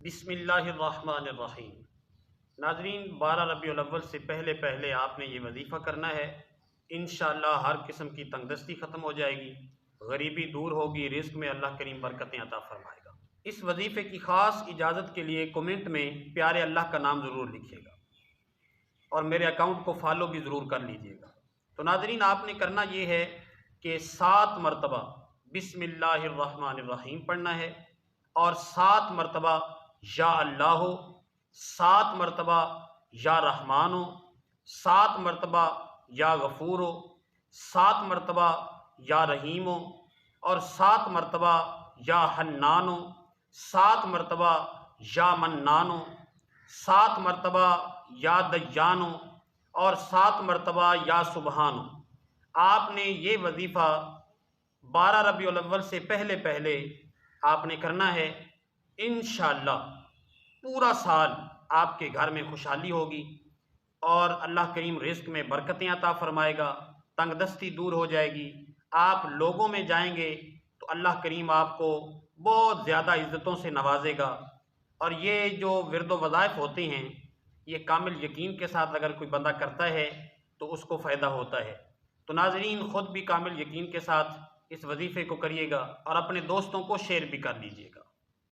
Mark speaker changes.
Speaker 1: बिस्मिल्लाहिर्रहमानिर्रहीम। नाज़रीन, 12 रबीउल अव्वल से पहले पहले आपने ये वजीफ़ा करना है। इंशाअल्लाह हर किस्म की तंगदस्ती ख़त्म हो जाएगी, गरीबी दूर होगी, रिज़्क़ में अल्लाह करीम बरकतें अता फरमाएगा। इस वजीफ़े की ख़ास इजाज़त के लिए कमेंट में प्यारे अल्लाह का नाम ज़रूर लिखिएगा और मेरे अकाउंट को फॉलो भी ज़रूर कर लीजिएगा। तो नाज़रीन, आपने करना ये है कि 7 मरतबा बिस्मिल्लाहिर्रहमानिर्रहीम पढ़ना है और 7 मरतबा या अल्लाह हो, 7 मरतबा या रहमान हो, 7 मरतबा या गफूर हो, 7 मरतबा या रहीम हो और 7 मरतबा या हन्नान हो, 7 मरतबा या मन्नान हो, 7 मरतबा या दय्यान हो और 7 मरतबा या सुबहान हो। आपने ये वजीफ़ा 12 रबीउल अव्वल से पहले पहले आपने करना है। इंशाअल्लाह पूरा साल आपके घर में खुशहाली होगी और अल्लाह करीम रिज़्क़ में बरकतें अता फरमाएगा, तंगदस्ती दूर हो जाएगी। आप लोगों में जाएंगे तो अल्लाह करीम आपको बहुत ज़्यादा इज़्ज़तों से नवाजेगा। और ये जो विर्द वज़ाइफ होते हैं, ये कामिल यकीन के साथ अगर कोई बंदा करता है तो उसको फ़ायदा होता है। तो नाज़रीन, ख़ुद भी कामिल यकीन के साथ इस वजीफ़े को करिएगा और अपने दोस्तों को शेयर भी कर लीजिएगा।